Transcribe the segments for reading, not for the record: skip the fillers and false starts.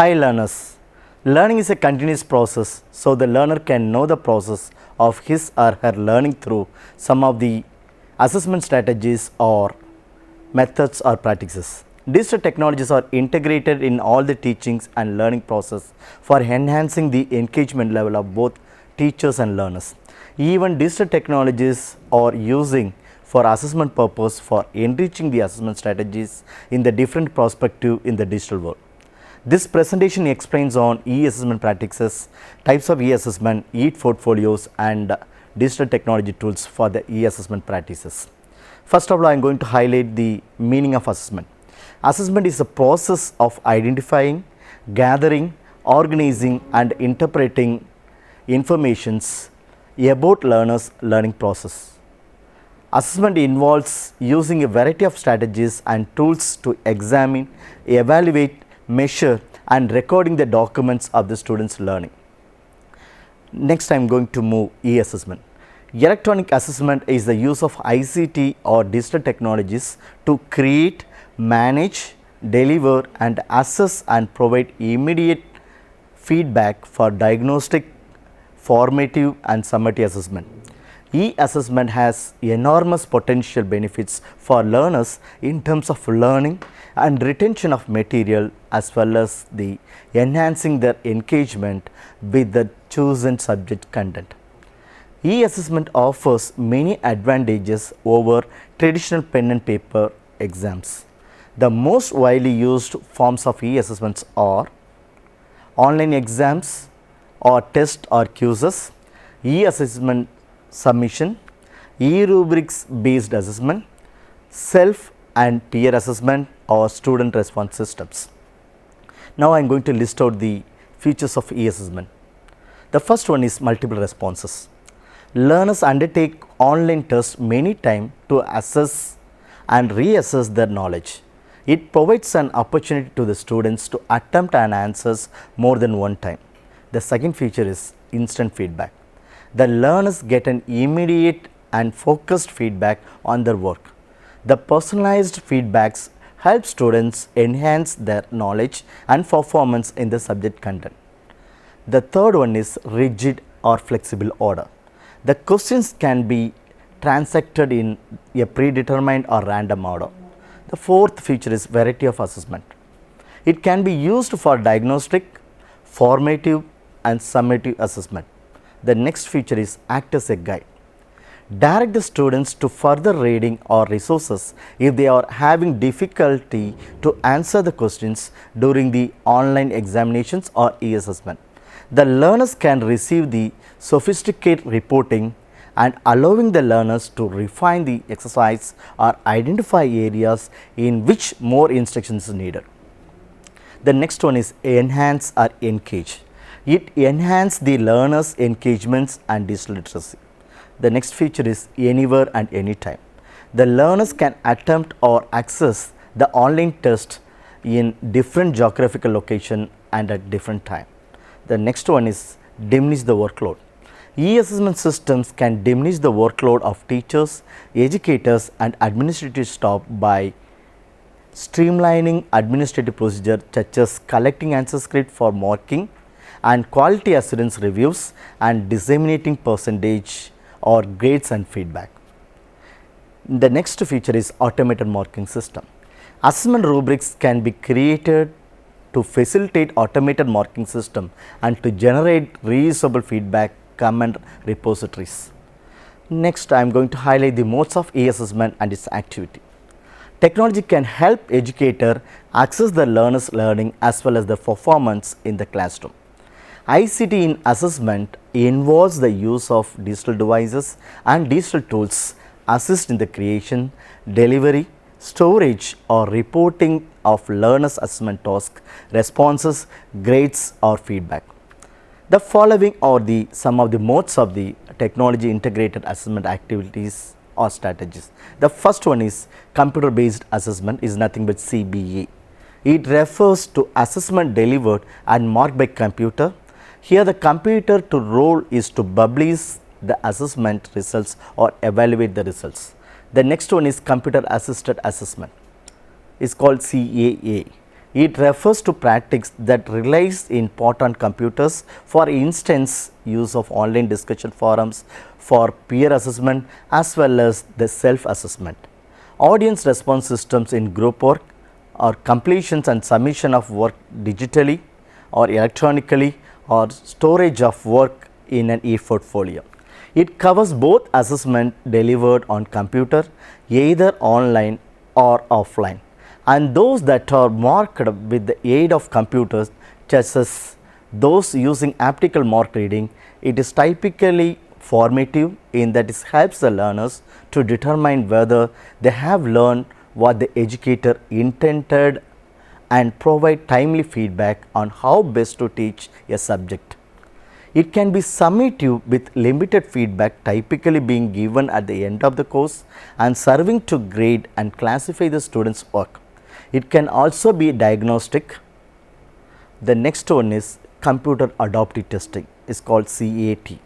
Hi learners. Learning is a continuous process, so the learner can know the process of his or her learning through some of the assessment strategies or methods or practices. Digital technologies are integrated in all the teachings and learning process for enhancing the engagement level of both teachers and learners. Even digital technologies are using for assessment purpose for enriching the assessment strategies in the different perspective in the digital world. This presentation explains on e-assessment practices, types of e-assessment, e-portfolios and digital technology tools for the e-assessment practices. First of all, I am going to highlight the meaning of assessment. Assessment is a process of identifying, gathering, organizing and interpreting informations about learners' learning process. Assessment involves using a variety of strategies and tools to examine, evaluate, measure and recording the documents of the students' learning. Next, I am going to move e-assessment. Electronic assessment is the use of ICT or digital technologies to create, manage, deliver and assess and provide immediate feedback for diagnostic, formative and summative assessment. E-assessment has enormous potential benefits for learners in terms of learning and retention of material as well as the enhancing their engagement with the chosen subject content. E-assessment offers many advantages over traditional pen and paper exams. The most widely used forms of e-assessments are online exams or tests or quizzes, e-assessment submission, e-rubrics based assessment, self and peer assessment or student response systems. Now, I am going to list out the features of e-assessment. The first one is multiple responses. Learners undertake online tests many times to assess and reassess their knowledge. It provides an opportunity to the students to attempt and answers more than one time. The second feature is instant feedback. The learners get an immediate and focused feedback on their work. The personalized feedbacks help students enhance their knowledge and performance in the subject content. The third one is rigid or flexible order. The questions can be transacted in a predetermined or random order. The fourth feature is variety of assessment. It can be used for diagnostic, formative and summative assessment. The next feature is act as a guide. Direct the students to further reading or resources if they are having difficulty to answer the questions during the online examinations or e-assessment. The learners can receive the sophisticated reporting and allowing the learners to refine the exercise or identify areas in which more instruction is needed. The next one is enhance or engage. It enhances the learners' engagements and digital literacy. The next feature is anywhere and anytime. The learners can attempt or access the online test in different geographical location and at different time. The next one is diminish the workload. E-assessment systems can diminish the workload of teachers, educators and administrative staff by streamlining administrative procedures such as collecting answer script for marking and quality assurance reviews and disseminating percentage or grades and feedback. The next feature is automated marking system. Assessment rubrics can be created to facilitate automated marking system and to generate reusable feedback comment repositories. Next, I am going to highlight the modes of e-assessment and its activity. Technology can help educator access the learner's learning as well as the performance in the classroom. ICT in assessment involves the use of digital devices and digital tools assist in the creation, delivery, storage or reporting of learners' assessment tasks, responses, grades or feedback. The following are some of the modes of the technology integrated assessment activities or strategies. The first one is computer based assessment is nothing but CBA. It refers to assessment delivered and marked by computer. Here the computer to role is to publish the assessment results or evaluate the results. The next one is computer assisted assessment, is called CAA. It refers to practice that relies in part on computers, for instance, use of online discussion forums for peer assessment as well as the self-assessment. Audience response systems in group work or completions and submission of work digitally or electronically or storage of work in an e-portfolio. It covers both assessment delivered on computer, either online or offline, and those that are marked with the aid of computers, such as those using optical mark reading. It is typically formative in that it helps the learners to determine whether they have learned what the educator intended and provide timely feedback on how best to teach a subject. It can be summative with limited feedback typically being given at the end of the course and serving to grade and classify the students' work. It can also be diagnostic. The next one is computer adaptive testing, is called CAT.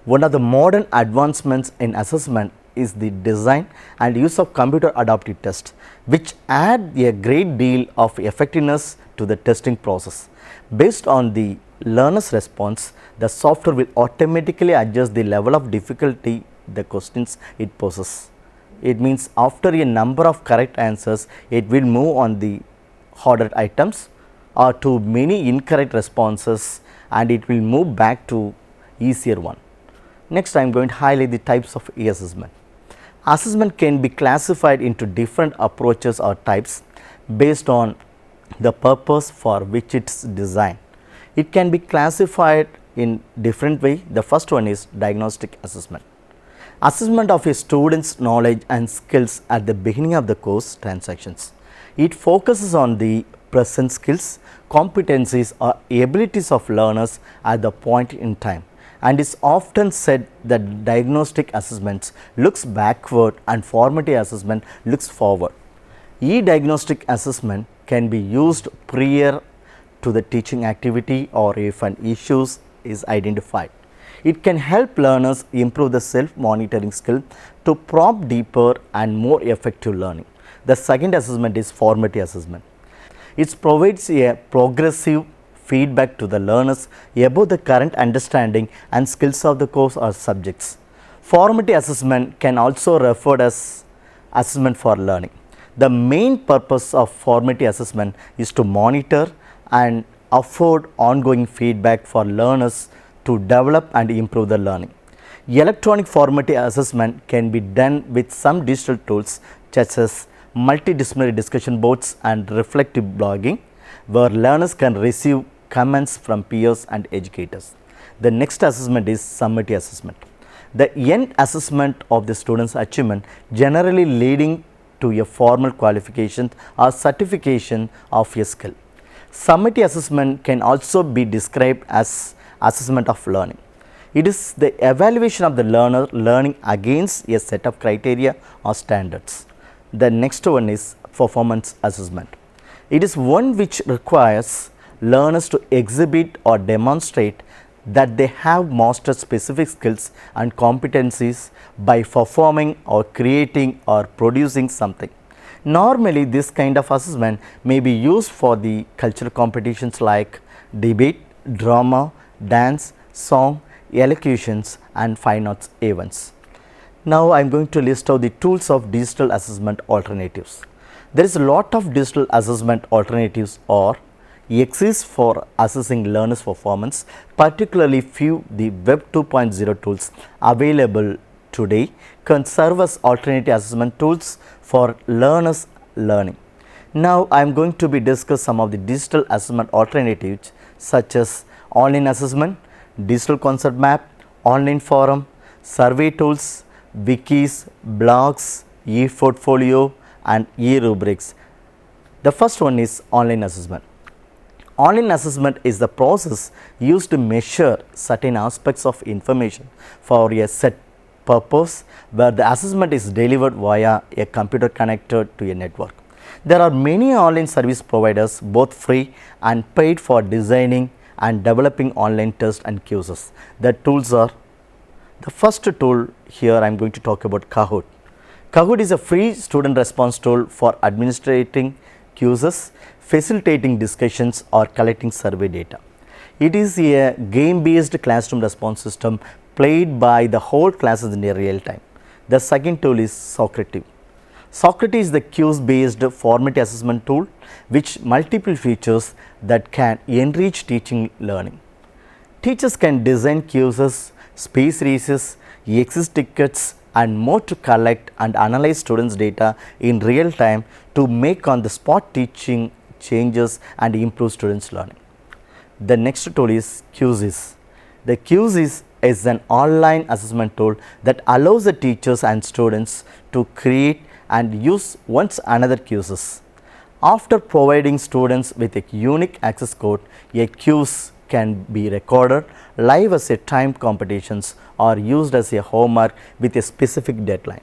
One of the modern advancements in assessment is the design and use of computer adaptive tests, which add a great deal of effectiveness to the testing process. Based on the learner's response, the software will automatically adjust the level of difficulty the questions it poses. It means after a number of correct answers, it will move on the harder items or to many incorrect responses, and it will move back to easier one. Next, I am going to highlight the types of e-assessment. Assessment can be classified into different approaches or types based on the purpose for which it is designed. It can be classified in different way. The first one is diagnostic assessment. Assessment of a student's knowledge and skills at the beginning of the course transactions. It focuses on the present skills, competencies or abilities of learners at the point in time, and is often said that diagnostic assessments looks backward and formative assessment looks forward. E-diagnostic assessment can be used prior to the teaching activity or if an issue is identified. It can help learners improve the self-monitoring skill to prompt deeper and more effective learning. The second assessment is formative assessment. It provides a progressive feedback to the learners about the current understanding and skills of the course or subjects. Formative assessment can also referred as assessment for learning. The main purpose of formative assessment is to monitor and afford ongoing feedback for learners to develop and improve the learning. Electronic formative assessment can be done with some digital tools such as multidisciplinary discussion boards and reflective blogging, where learners can receive comments from peers and educators. The next assessment is summative assessment. The end assessment of the student's achievement, generally leading to a formal qualification or certification of a skill. Summative assessment can also be described as assessment of learning. It is the evaluation of the learner learning against a set of criteria or standards. The next one is performance assessment. It is one which requires learners to exhibit or demonstrate that they have mastered specific skills and competencies by performing or creating or producing something. Normally, this kind of assessment may be used for the cultural competitions like debate, drama, dance, song, elocutions and fine arts events. Now, I am going to list out the tools of digital assessment alternatives. There is a lot of digital assessment alternatives or exist for assessing learners' performance, particularly few the Web 2.0 tools available today can serve as alternative assessment tools for learners' learning. Now, I am going to be discuss some of the digital assessment alternatives such as online assessment, digital concept map, online forum, survey tools, wikis, blogs, e-portfolio and e-rubrics. The first one is online assessment. Online assessment is the process used to measure certain aspects of information for a set purpose, where the assessment is delivered via a computer connected to a network. There are many online service providers, both free and paid, for designing and developing online tests and quizzes. The tools are, the first tool here I am going to talk about Kahoot. Kahoot is a free student response tool for administrating quizzes, facilitating discussions or collecting survey data. It is a game-based classroom response system played by the whole classes in real time. The second tool is Socrative. Socrative is the quiz-based formative assessment tool which multiple features that can enrich teaching learning. Teachers can design quizzes, space races, exit tickets and more to collect and analyze students' data in real time to make on the spot teaching changes and improve students' learning. The next tool is Quizzes. The Quizzes is an online assessment tool that allows the teachers and students to create and use once another quizzes. After providing students with a unique access code, a quiz can be recorded live as a timed competitions or used as a homework with a specific deadline.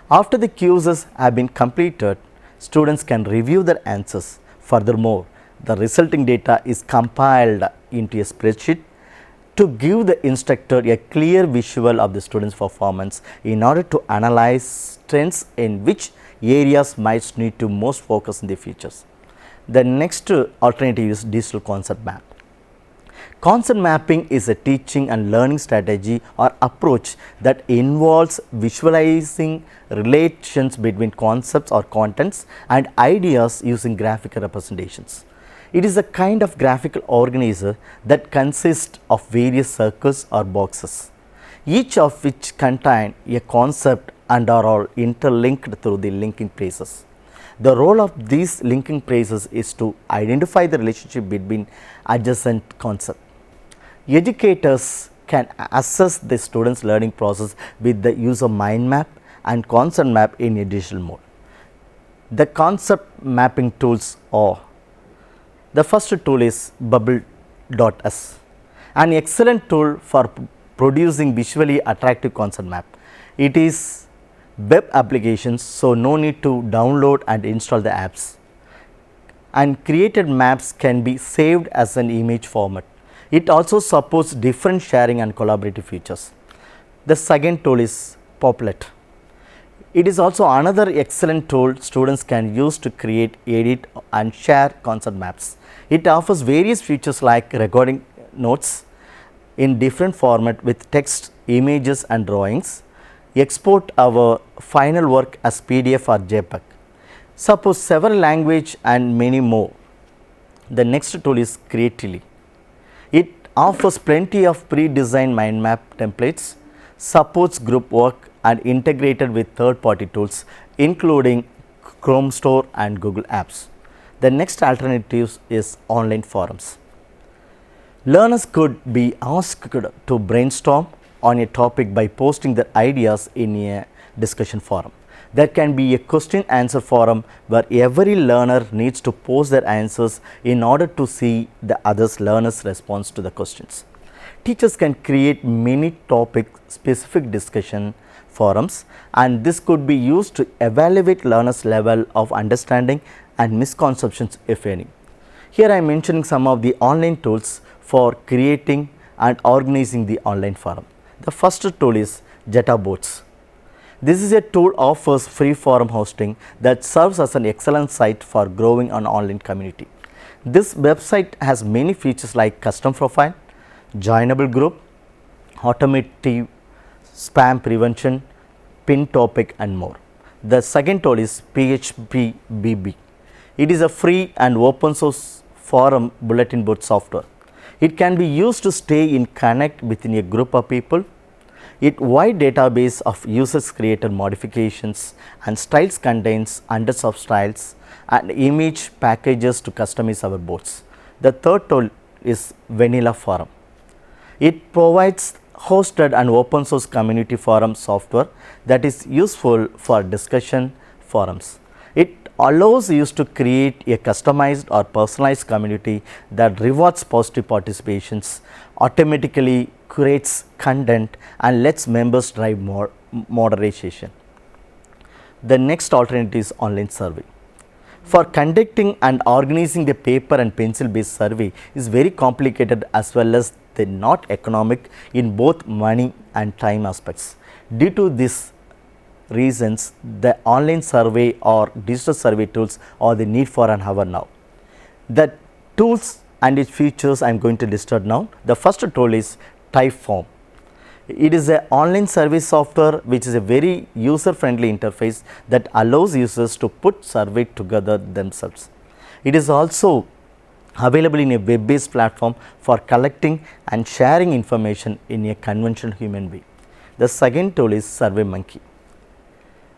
After the quizzes have been completed, students can review their answers. Furthermore, the resulting data is compiled into a spreadsheet to give the instructor a clear visual of the student's performance in order to analyze trends in which areas might need to most focus in the futures. The next alternative is digital concept map. Concept mapping is a teaching and learning strategy or approach that involves visualizing relations between concepts or contents and ideas using graphical representations. It is a kind of graphical organizer that consists of various circles or boxes, each of which contain a concept and are all interlinked through the linking phrases. The role of these linking phrases is to identify the relationship between adjacent concepts. Educators can assess the students' learning process with the use of mind map and concept map in a digital mode. The concept mapping tools are: the first tool is Bubble.s, an excellent tool for producing visually attractive concept map. It is web applications, so no need to download and install the apps, and created maps can be saved as an image format. It also supports different sharing and collaborative features. The second tool is Poplet. It is also another excellent tool students can use to create, edit and share concept maps. It offers various features like recording notes in different format with text, images and drawings, export our final work as PDF or JPEG, supports several languages and many more. The next tool is Creatively. It offers plenty of pre-designed mind map templates, supports group work and integrated with third-party tools including Chrome Store and Google Apps. The next alternative is online forums. Learners could be asked to brainstorm on a topic by posting their ideas in a discussion forum. There can be a question answer forum where every learner needs to post their answers in order to see the others learners' response to the questions. Teachers can create many topic specific discussion forums, and this could be used to evaluate learners' level of understanding and misconceptions, if any. Here I am mentioning some of the online tools for creating and organizing the online forum. The first tool is JetaBoards. This is a tool offers free forum hosting that serves as an excellent site for growing an online community. This website has many features like custom profile, joinable group, automatic spam prevention, pin topic and more. The second tool is PHPBB. It is a free and open source forum bulletin board software. It can be used to stay in connect within a group of people. It wide database of users created modifications and styles contains hundreds of styles and image packages to customize our boards. The third tool is Vanilla Forum. It provides hosted and open source community forum software that is useful for discussion forums. It allows you to create a customized or personalized community that rewards positive participations, automatically curates content and lets members drive more moderation. The next alternative is online survey. For conducting and organizing the paper and pencil based survey is very complicated as well as they not economic in both money and time aspects. Due to this reasons, the online survey or digital survey tools are the need for an hour now. The tools and its features I am going to list out now. The first tool is Typeform. It is an online survey software which is a very user friendly interface that allows users to put survey together themselves. It is also available in a web based platform for collecting and sharing information in a conventional human way. The second tool is SurveyMonkey.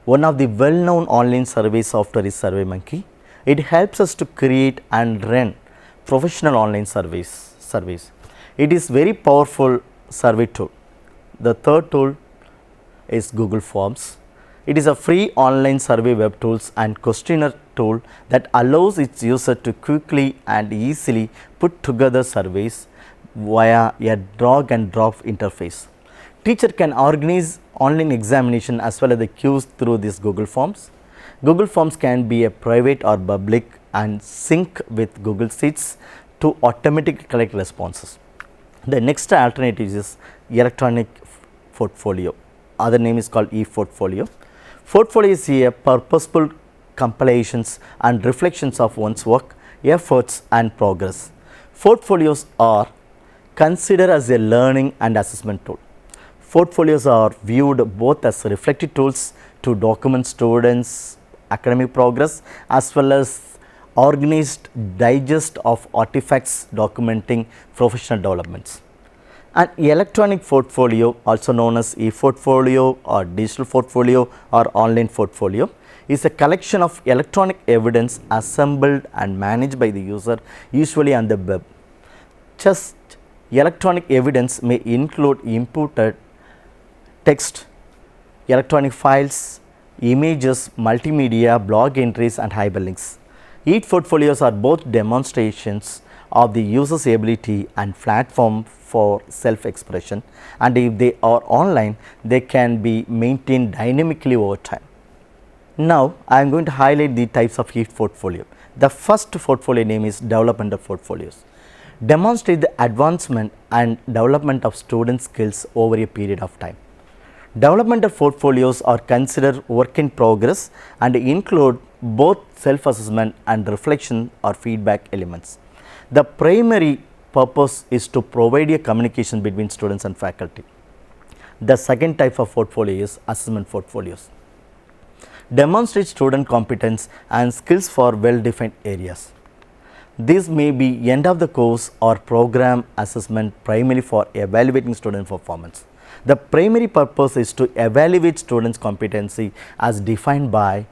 One of the well known online survey software is SurveyMonkey. It helps us to create and run professional online surveys. It is very powerful survey tool. The third tool is Google Forms. It is a free online survey web tools and questionnaire tool that allows its user to quickly and easily put together surveys via a drag and drop interface. Teacher can organize online examination as well as the quiz through these Google Forms. Google Forms can be a private or public and sync with Google Sheets to automatically collect responses. The next alternative is electronic portfolio. Other name is called e-portfolio. Portfolio is a purposeful compilations and reflections of one's work, efforts and progress. Portfolios are considered as a learning and assessment tool. Portfolios are viewed both as reflective tools to document students' academic progress as well as organized digest of artifacts documenting professional developments. An electronic portfolio, also known as e-portfolio or digital portfolio or online portfolio, is a collection of electronic evidence assembled and managed by the user, usually on the web. Just electronic evidence may include inputted text, electronic files, images, multimedia, blog entries and hyperlinks. E-portfolios are both demonstrations of the user's ability and platform for self-expression, and if they are online, they can be maintained dynamically over time. Now, I am going to highlight the types of e-portfolio. The first portfolio name is developmental portfolios. Demonstrate the advancement and development of student skills over a period of time. Developmental portfolios are considered work in progress and include both self-assessment and reflection or feedback elements. The primary purpose is to provide a communication between students and faculty. The second type of portfolio is assessment portfolios. Demonstrate student competence and skills for well-defined areas. This may be end of the course or program assessment primarily for evaluating student performance. The primary purpose is to evaluate students' competency as defined by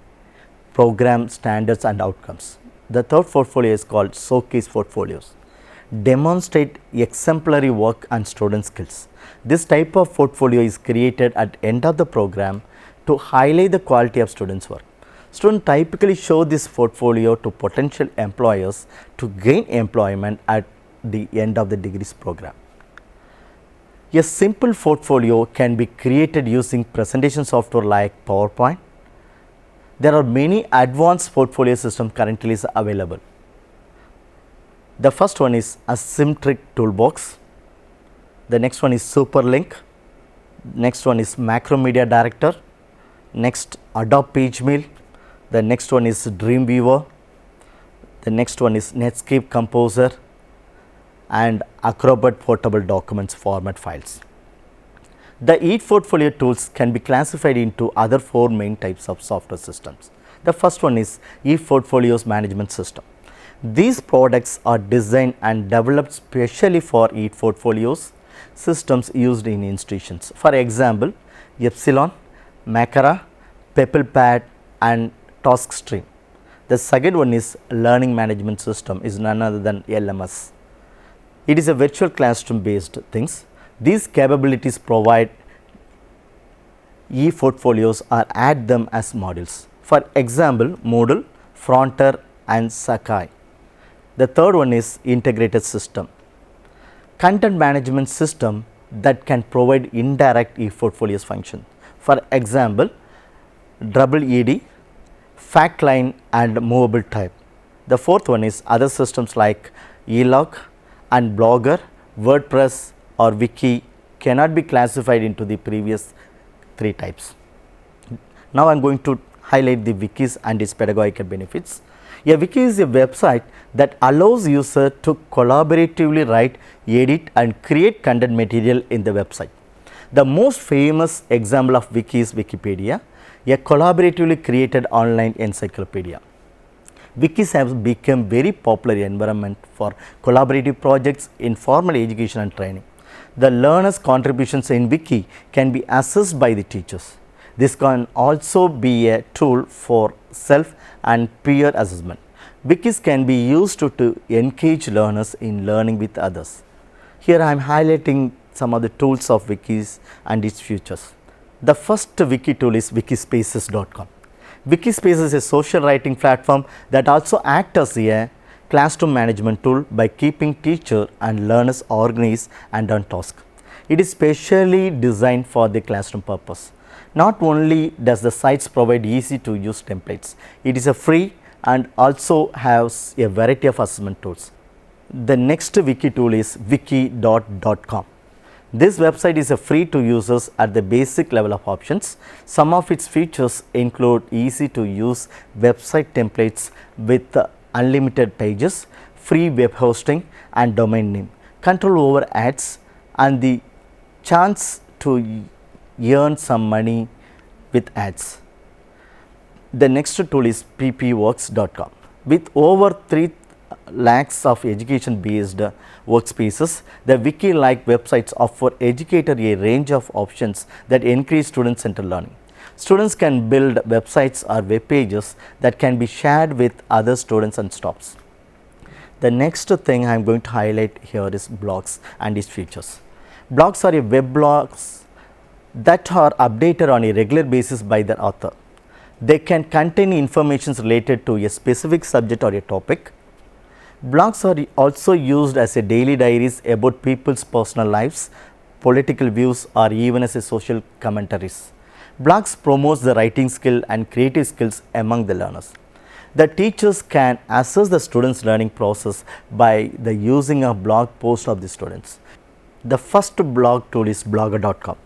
program standards and outcomes. The third portfolio is called showcase portfolios. Demonstrate exemplary work and student skills. This type of portfolio is created at end of the program to highlight the quality of students' work. Students typically show this portfolio to potential employers to gain employment at the end of the degrees program. A simple portfolio can be created using presentation software like PowerPoint. There are many advanced portfolio systems currently available. The first one is Asymmetric Toolbox. The next one is Superlink. Next one is Macromedia Director. Next, Adobe PageMail. The next one is Dreamweaver. The next one is Netscape Composer and Acrobat Portable Documents format files. The e-portfolio tools can be classified into other four main types of software systems. The first one is e-portfolios management system. These products are designed and developed specially for e-portfolios systems used in institutions. For example, Epsilon, Makara, PepplePad and TaskStream. The second one is learning management system is none other than LMS. It is a virtual classroom based things. These capabilities provide e-portfolios or add them as modules. For example, Moodle, Frontier and Sakai. The third one is integrated system. Content management system that can provide indirect e-portfolios function. For example, ED, FactLine and Movable Type. The fourth one is other systems like eLog and Blogger, WordPress or Wiki cannot be classified into the previous three types. Now, I am going to highlight the wikis and its pedagogical benefits. A wiki is a website that allows user to collaboratively write, edit and create content material in the website. The most famous example of wiki is Wikipedia, a collaboratively created online encyclopedia. Wikis have become very popular environment for collaborative projects in formal education and training. The learners' contributions in wiki can be assessed by the teachers. This can also be a tool for self and peer assessment. Wikis can be used to engage learners in learning with others. Here I am highlighting some of the tools of wikis and its features. The first wiki tool is wikispaces.com. Wikispace is a social writing platform that also acts as a classroom management tool by keeping teacher and learners organized and on task. It is specially designed for the classroom purpose. Not only does the sites provide easy to use templates, it is a free and also has a variety of assessment tools. The next wiki tool is wiki.com. This website is a free to users at the basic level of options. Some of its features include easy to use website templates with unlimited pages, free web hosting and domain name, control over ads and the chance to earn some money with ads. The next tool is ppworks.com. With over 3 lakhs of education based workspaces, the wiki like websites offer educators a range of options that increase student centered learning. Students can build websites or web pages that can be shared with other students and staffs. The next thing I am going to highlight here is blogs and its features. Blogs are a web blogs that are updated on a regular basis by their author. They can contain information related to a specific subject or a topic. Blogs are also used as a daily diaries about people's personal lives, political views or even as a social commentaries. Blogs promotes the writing skill and creative skills among the learners. The teachers can assess the students' learning process by the using a blog post of the students. The first blog tool is blogger.com.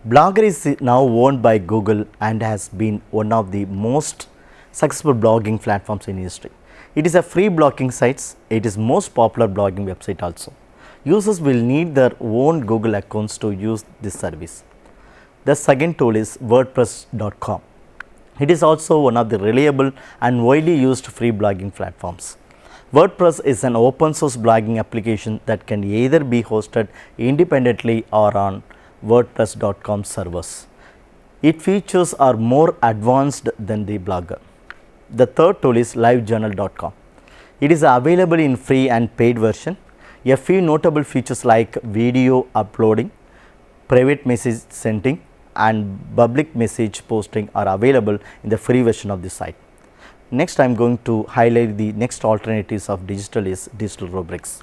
Blogger is now owned by Google and has been one of the most successful blogging platforms in history. It is a free blogging site. It is most popular blogging website also. Users will need their own Google accounts to use this service. The second tool is wordpress.com. It is also one of the reliable and widely used free blogging platforms. WordPress is an open source blogging application that can either be hosted independently or on wordpress.com servers. Its features are more advanced than the Blogger. The third tool is livejournal.com. It is available in free and paid version. A few notable features like video uploading, private message sending and public message posting are available in the free version of the site. Next I am going to highlight the next alternatives of digital is digital rubrics.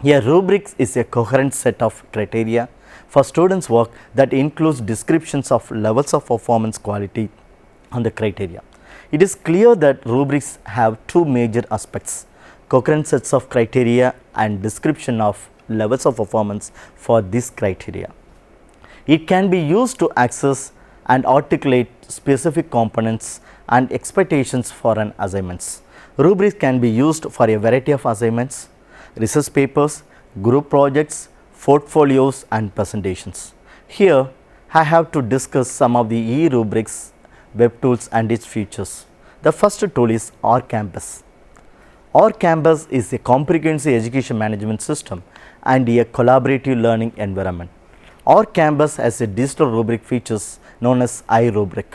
A rubrics is a coherent set of criteria for students' work that includes descriptions of levels of performance quality on the criteria. It is clear that rubrics have two major aspects: coherent sets of criteria and description of levels of performance for this criteria. It can be used to access and articulate specific components and expectations for an assignments. Rubrics can be used for a variety of assignments, research papers, group projects, portfolios and presentations. Here I have to discuss some of the e-rubrics web tools and its features. The first tool is OurCampus. OurCampus is a comprehensive education management system and a collaborative learning environment. OurCampus has a digital rubric features known as iRubric.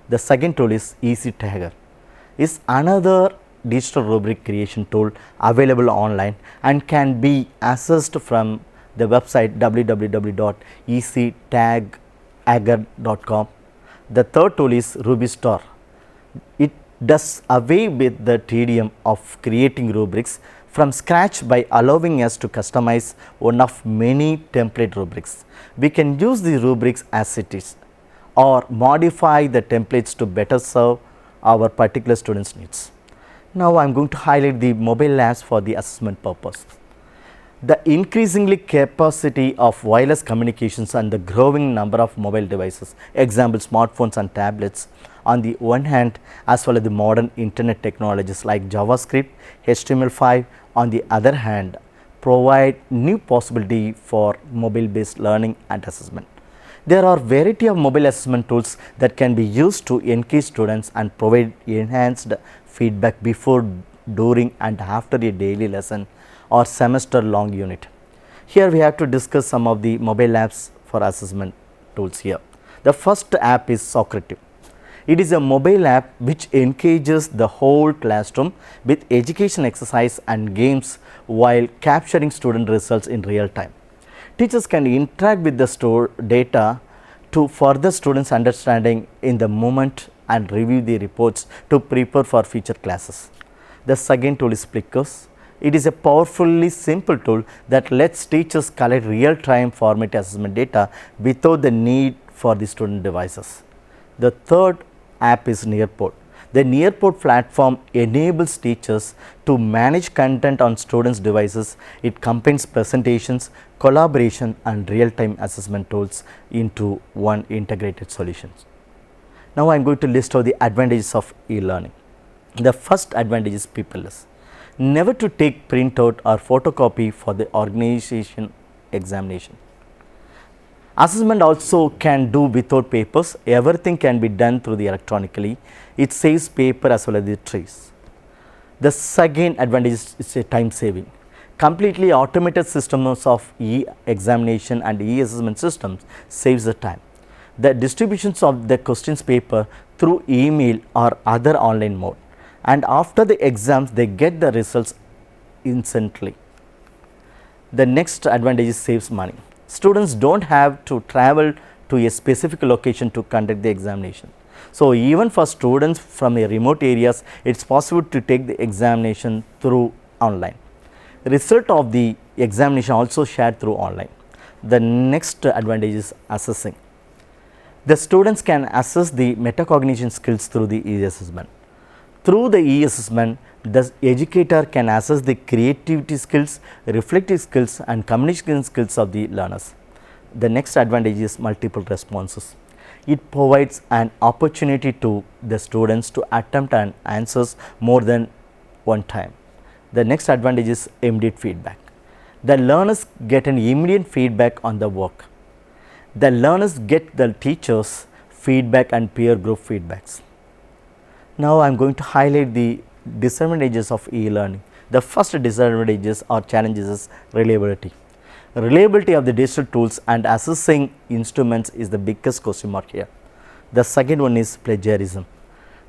The second tool is EasyTagger. Is another digital rubric creation tool available online and can be accessed from the website www.easytagger.com. The third tool is RubyStar. It does away with the tedium of creating rubrics from scratch by allowing us to customize one of many template rubrics. We can use the rubrics as it is or modify the templates to better serve our particular students' needs. Now I am going to highlight the mobile labs for the assessment purpose. The increasingly capacity of wireless communications and the growing number of mobile devices, example smartphones and tablets, on the one hand, as well as the modern internet technologies like JavaScript, HTML5 on the other hand, provide new possibility for mobile based learning and assessment. There are variety of mobile assessment tools that can be used to engage students and provide enhanced feedback before, during and after a daily lesson or semester long unit. Here we have to discuss some of the mobile apps for assessment tools here. The first app is Socrative. It is a mobile app which engages the whole classroom with education exercise and games while capturing student results in real time. Teachers can interact with the store data to further students' understanding in the moment and review the reports to prepare for future classes. The second tool is Wikis. It is a powerfully simple tool that lets teachers collect real-time format assessment data without the need for the student devices. The third app is Nearport. The Nearport platform enables teachers to manage content on students' devices. It combines presentations, collaboration and real-time assessment tools into one integrated solution. Now, I am going to list out the advantages of e-learning. The first advantage is paperless. Never to take printout or photocopy for the organization examination. Assessment also can do without papers. Everything can be done through the electronically. It saves paper as well as the trees. The second advantage is a time saving. Completely automated systems of e-examination and e-assessment systems saves the time. The distributions of the questions paper through email or other online mode, and after the exams they get the results instantly. The next advantage is saves money. Students do not have to travel to a specific location to conduct the examination. So, even for students from a remote areas, it is possible to take the examination through online. Result of the examination also shared through online. The next advantage is assessing. The students can assess the metacognition skills through the e-assessment. Through the e-assessment, the educator can assess the creativity skills, reflective skills and communication skills of the learners. The next advantage is multiple responses. It provides an opportunity to the students to attempt and answers more than one time. The next advantage is immediate feedback. The learners get an immediate feedback on the work. The learners get the teachers' feedback and peer group feedbacks. Now, I am going to highlight the disadvantages of e-learning. The first disadvantages or challenges is reliability. Reliability of the digital tools and assessing instruments is the biggest question mark here. The second one is plagiarism.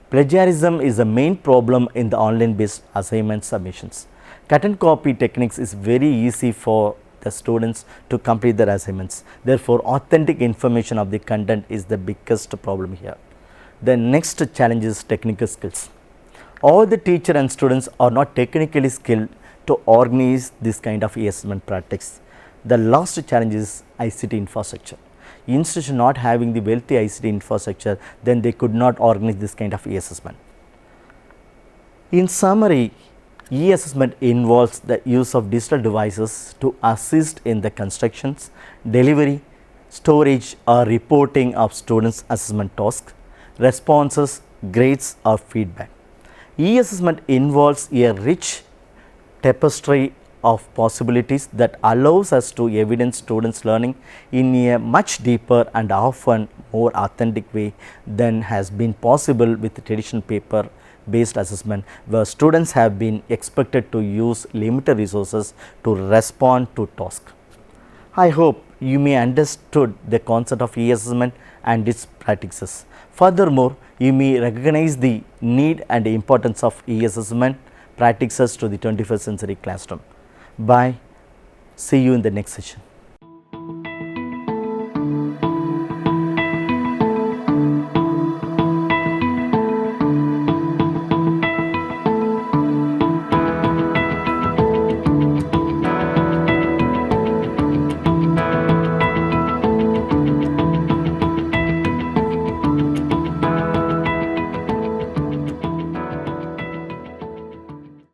Plagiarism is the main problem in the online based assignment submissions. Cut and copy techniques is very easy for the students to complete their assignments. Therefore, authentic information of the content is the biggest problem here. The next challenge is technical skills. All the teacher and students are not technically skilled to organize this kind of assessment practice. The last challenge is ICT infrastructure. Institution not having the wealthy ICT infrastructure, then they could not organize this kind of assessment. In summary, e-assessment involves the use of digital devices to assist in the constructions, delivery, storage or reporting of students' assessment tasks, responses, grades or feedback. E-assessment involves a rich tapestry of possibilities that allows us to evidence students' learning in a much deeper and often more authentic way than has been possible with traditional paper based assessment, where students have been expected to use limited resources to respond to tasks. I hope you may understood the concept of e-assessment and its practices. Furthermore, you may recognize the need and the importance of e-assessment practices to the 21st century classroom. Bye. See you in the next session.